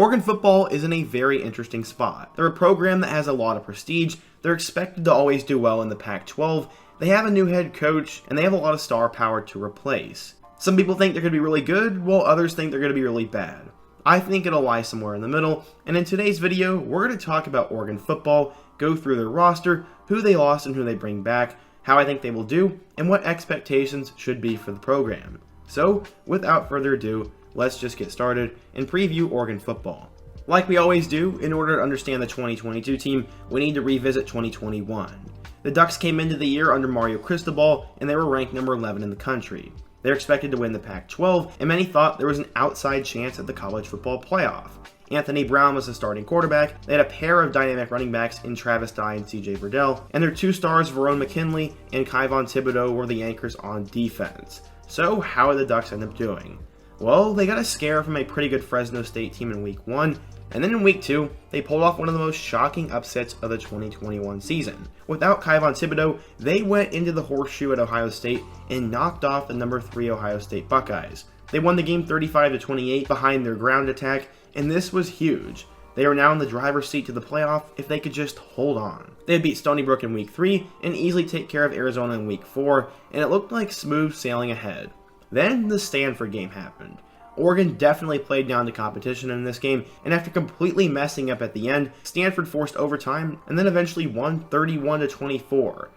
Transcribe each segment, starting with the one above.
Oregon football is in a very interesting spot. They're a program that has a lot of prestige, they're expected to always do well in the Pac-12, they have a new head coach, and they have a lot of star power to replace. Some people think they're going to be really good, while others think they're going to be really bad. I think it'll lie somewhere in the middle, and in today's video, we're going to talk about Oregon football, go through their roster, who they lost and who they bring back, how I think they will do, and what expectations should be for the program. So, without further ado, let's just get started and preview Oregon football. Like we always do, in order to understand the 2022 team, we need to revisit 2021. The Ducks came into the year under Mario Cristobal, and they were ranked number 11 in the country. They're expected to win the Pac-12, and many thought there was an outside chance at the college football playoff. Anthony Brown was the starting quarterback, they had a pair of dynamic running backs in Travis Dye and CJ Verdell, and their two stars, Verone McKinley and Kayvon Thibodeau, were the anchors on defense. So how did the Ducks end up doing? Well, they got a scare from a pretty good Fresno State team in Week 1, and then in Week 2, they pulled off one of the most shocking upsets of the 2021 season. Without Kayvon Thibodeau, they went into the horseshoe at Ohio State and knocked off the number 3 Ohio State Buckeyes. They won the game 35-28 behind their ground attack, and this was huge. They are now in the driver's seat to the playoff if they could just hold on. They beat Stony Brook in Week 3 and easily take care of Arizona in Week 4, and it looked like smooth sailing ahead. Then the Stanford game happened. Oregon definitely played down to competition in this game, and after completely messing up at the end, Stanford forced overtime and then eventually won 31-24.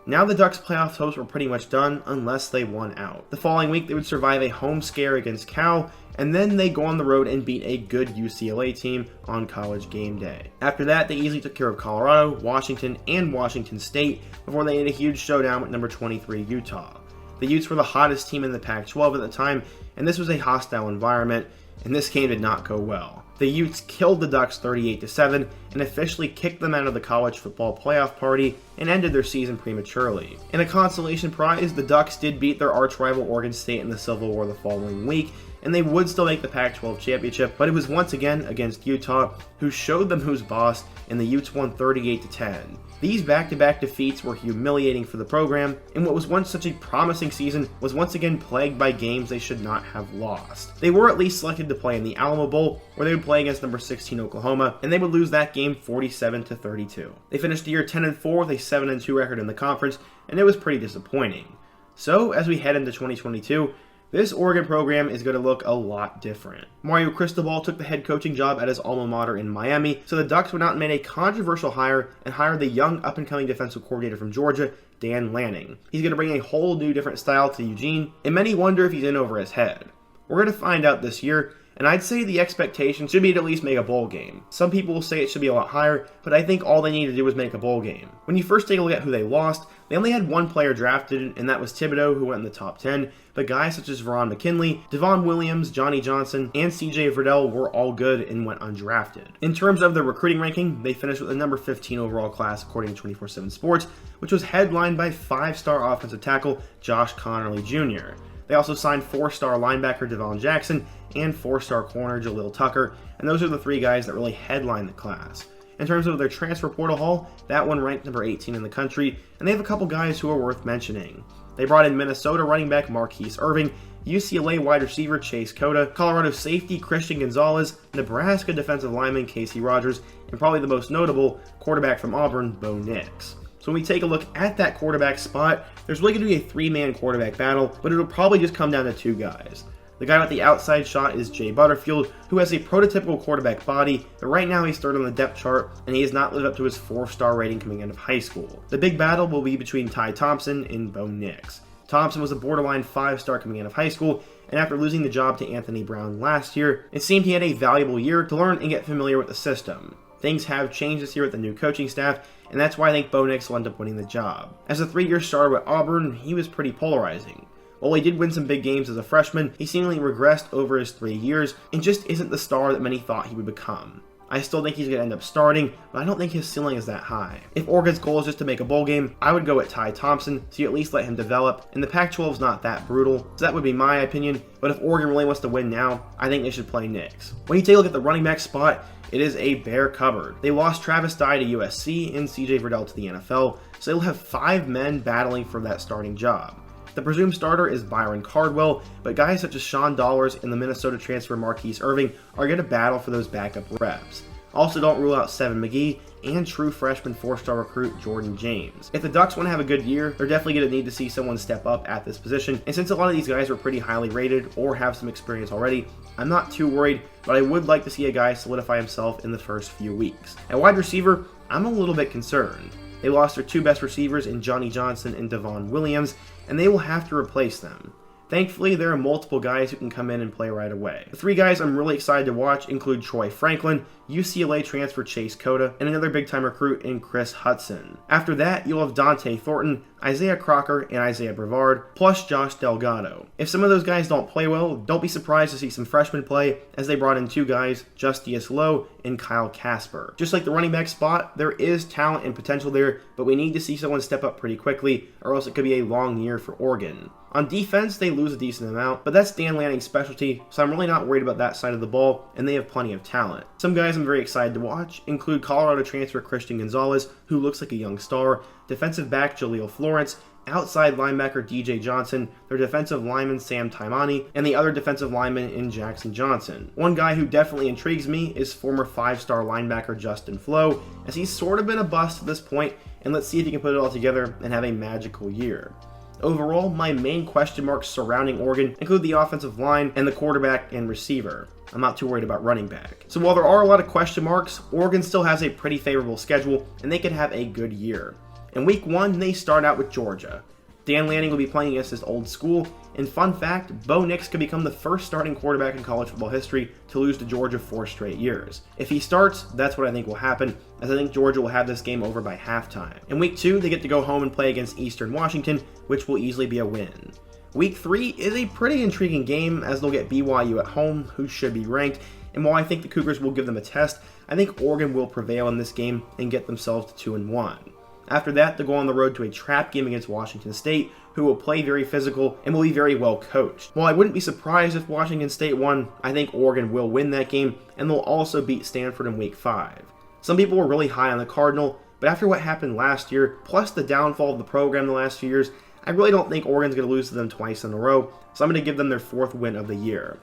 Now the Ducks' playoff hopes were pretty much done unless they won out. The following week they would survive a home scare against Cal, and then they go on the road and beat a good UCLA team on College game day. After that, they easily took care of Colorado, Washington, and Washington State before they had a huge showdown with number 23 Utah. The Utes were the hottest team in the Pac-12 at the time, and this was a hostile environment, and this game did not go well. The Utes killed the Ducks 38-7 and officially kicked them out of the college football playoff party and ended their season prematurely. In a consolation prize, the Ducks did beat their arch-rival Oregon State in the Civil War the following week, and they would still make the Pac-12 championship, but it was once again against Utah, who showed them who's boss, and the Utes won 38-10. These back-to-back defeats were humiliating for the program, and what was once such a promising season was once again plagued by games they should not have lost. They were at least selected to play in the Alamo Bowl, where they would play against number 16 Oklahoma, and they would lose that game 47-32. They finished the year 10-4 with a 7-2 record in the conference, and it was pretty disappointing. So, as we head into 2022, this Oregon program is going to look a lot different. Mario Cristobal took the head coaching job at his alma mater in Miami, so the Ducks went out and made a controversial hire and hired the young up-and-coming defensive coordinator from Georgia, Dan Lanning. He's going to bring a whole new different style to Eugene, and many wonder if he's in over his head. We're going to find out this year, and I'd say the expectation should be to at least make a bowl game. Some people will say it should be a lot higher, but I think all they need to do is make a bowl game. When you first take a look at who they lost, they only had one player drafted, and that was Thibodeau, who went in the top 10, but guys such as Verone McKinley, Devon Williams, Johnny Johnson, and CJ Verdell were all good and went undrafted. In terms of their recruiting ranking, they finished with a number 15 overall class according to 24/7 Sports, which was headlined by 5-star offensive tackle Josh Connerly Jr. They also signed 4-star linebacker Devon Jackson and 4-star corner Jaleel Tucker, and those are the 3 guys that really headlined the class. In terms of their transfer portal haul, that one ranked number 18 in the country, and they have a couple guys who are worth mentioning. They brought in Minnesota running back Marquise Irving, UCLA wide receiver Chase Cota, Colorado safety Christian Gonzalez, Nebraska defensive lineman Casey Rogers, and probably the most notable, quarterback from Auburn, Bo Nicks. So when we take a look at that quarterback spot, there's really going to be a 3-man quarterback battle, but it'll probably just come down to 2 guys. The guy with the outside shot is Jay Butterfield, who has a prototypical quarterback body, but right now he's third on the depth chart, and he has not lived up to his 4-star rating coming out of high school. The big battle will be between Ty Thompson and Bo Nicks. Thompson was a borderline 5-star coming out of high school, and after losing the job to Anthony Brown last year, it seemed he had a valuable year to learn and get familiar with the system. Things have changed this year with the new coaching staff, and that's why I think Bo Nicks will end up winning the job. As a 3-year starter with Auburn, he was pretty polarizing. While he did win some big games as a freshman, he seemingly regressed over his 3 years and just isn't the star that many thought he would become. I still think he's going to end up starting, but I don't think his ceiling is that high. If Oregon's goal is just to make a bowl game, I would go at Ty Thompson, so you at least let him develop, and the Pac-12 is not that brutal, so that would be my opinion, but if Oregon really wants to win now, I think they should play Nicks. When you take a look at the running back spot, it is a bare cupboard. They lost Travis Dye to USC and CJ Verdell to the NFL, so they'll have 5 men battling for that starting job. The presumed starter is Byron Cardwell, but guys such as Sean Dollars and the Minnesota transfer Marquise Irving are going to battle for those backup reps. Also, don't rule out Seven McGee and true freshman 4-star recruit Jordan James. If the Ducks want to have a good year, they're definitely going to need to see someone step up at this position, and since a lot of these guys are pretty highly rated or have some experience already, I'm not too worried, but I would like to see a guy solidify himself in the first few weeks. At wide receiver, I'm a little bit concerned. They lost their two best receivers in Johnny Johnson and Devon Williams, and they will have to replace them. Thankfully, there are multiple guys who can come in and play right away. The three guys I'm really excited to watch include Troy Franklin, UCLA transfer Chase Cota, and another big-time recruit in Chris Hudson. After that, you'll have Dante Thornton, Isaiah Crocker, and Isaiah Brevard, plus Josh Delgado. If some of those guys don't play well, don't be surprised to see some freshmen play, as they brought in two guys, Justice Lowe and Kyle Casper. Just like the running back spot, there is talent and potential there, but we need to see someone step up pretty quickly, or else it could be a long year for Oregon. On defense, they lose a decent amount, but that's Dan Lanning's specialty, so I'm really not worried about that side of the ball, and they have plenty of talent. Some guys I'm very excited to watch include Colorado transfer Christian Gonzalez, who looks like a young star, defensive back Jaleel Florence, outside linebacker DJ Johnson, their defensive lineman Sam Taimani, and the other defensive lineman in Jackson Johnson. One guy who definitely intrigues me is former 5-star linebacker Justin Flo, as he's sort of been a bust at this point, and let's see if he can put it all together and have a magical year. Overall, my main question marks surrounding Oregon include the offensive line and the quarterback and receiver. I'm not too worried about running back. So while there are a lot of question marks, Oregon still has a pretty favorable schedule, and they could have a good year. In week 1, they start out with Georgia. Dan Lanning will be playing against his old school, and fun fact, Bo Nicks could become the first starting quarterback in college football history to lose to Georgia 4 straight years. If he starts, that's what I think will happen, as I think Georgia will have this game over by halftime. In week 2, they get to go home and play against Eastern Washington, which will easily be a win. Week 3 is a pretty intriguing game, as they'll get BYU at home, who should be ranked, and while I think the Cougars will give them a test, I think Oregon will prevail in this game and get themselves to 2-1. After that, they'll go on the road to a trap game against Washington State, who will play very physical and will be very well coached. While I wouldn't be surprised if Washington State won, I think Oregon will win that game, and they'll also beat Stanford in week 5. Some people were really high on the Cardinal, but after what happened last year, plus the downfall of the program the last few years, I really don't think Oregon's going to lose to them twice in a row, so I'm going to give them their 4th win of the year.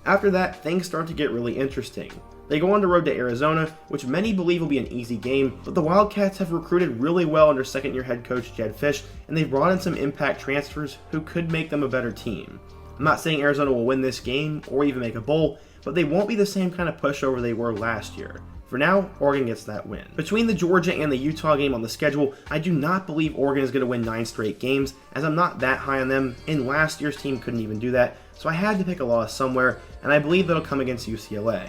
After that, things start to get really interesting. They go on the road to Arizona, which many believe will be an easy game, but the Wildcats have recruited really well under second-year head coach Jed Fish, and they've brought in some impact transfers who could make them a better team. I'm not saying Arizona will win this game or even make a bowl, but they won't be the same kind of pushover they were last year. For now, Oregon gets that win. Between the Georgia and the Utah game on the schedule, I do not believe Oregon is going to win 9 straight games, as I'm not that high on them, and last year's team couldn't even do that, so I had to pick a loss somewhere, and I believe that'll come against UCLA.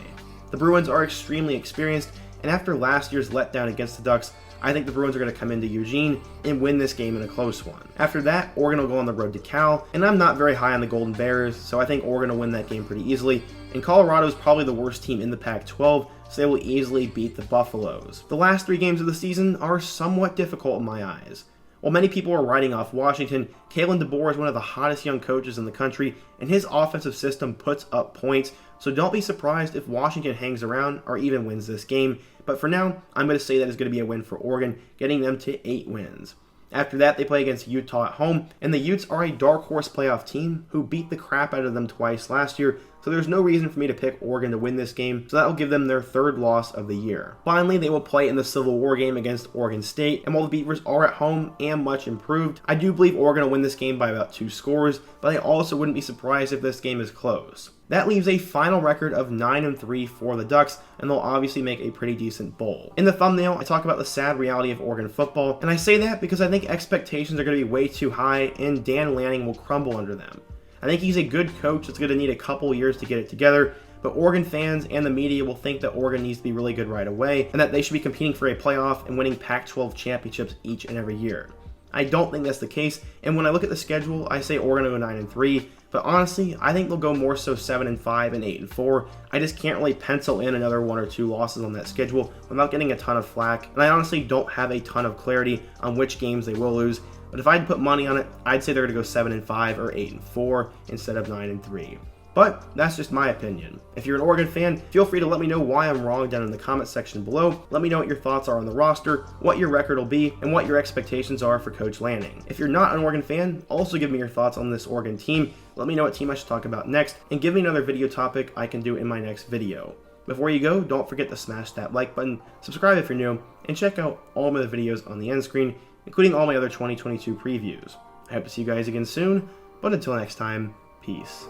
The Bruins are extremely experienced, and after last year's letdown against the Ducks, I think the Bruins are going to come into Eugene and win this game in a close one. After that, Oregon will go on the road to Cal, and I'm not very high on the Golden Bears, so I think Oregon will win that game pretty easily, and Colorado is probably the worst team in the Pac-12, so they will easily beat the Buffaloes. The last 3 games of the season are somewhat difficult in my eyes. While many people are writing off Washington, Kalen DeBoer is one of the hottest young coaches in the country, and his offensive system puts up points, so don't be surprised if Washington hangs around or even wins this game. But for now, I'm going to say that it's going to be a win for Oregon, getting them to 8 wins. After that, they play against Utah at home, and the Utes are a dark horse playoff team who beat the crap out of them twice last year, so there's no reason for me to pick Oregon to win this game, so that will give them their 3rd loss of the year. Finally, they will play in the Civil War game against Oregon State, and while the Beavers are at home and much improved, I do believe Oregon will win this game by about 2 scores, but I also wouldn't be surprised if this game is close. That leaves a final record of 9-3 for the Ducks, and they'll obviously make a pretty decent bowl. In the thumbnail, I talk about the sad reality of Oregon football, and I say that because I think expectations are going to be way too high, and Dan Lanning will crumble under them. I think he's a good coach that's going to need a couple years to get it together, but Oregon fans and the media will think that Oregon needs to be really good right away, and that they should be competing for a playoff and winning Pac-12 championships each and every year. I don't think that's the case, and when I look at the schedule, I say Oregon will go 9-3, but honestly, I think they'll go more so 7-5 and 8-4. I just can't really pencil in another 1 or 2 losses on that schedule without getting a ton of flack, and I honestly don't have a ton of clarity on which games they will lose, but if I had to put money on it, I'd say they're going to go 7-5 or 8-4 instead of 9-3. But that's just my opinion. If you're an Oregon fan, feel free to let me know why I'm wrong down in the comment section below. Let me know what your thoughts are on the roster, what your record will be, and what your expectations are for Coach Lanning. If you're not an Oregon fan, also give me your thoughts on this Oregon team. Let me know what team I should talk about next, and give me another video topic I can do in my next video. Before you go, don't forget to smash that like button, subscribe if you're new, and check out all my other videos on the end screen, including all my other 2022 previews. I hope to see you guys again soon, but until next time, peace.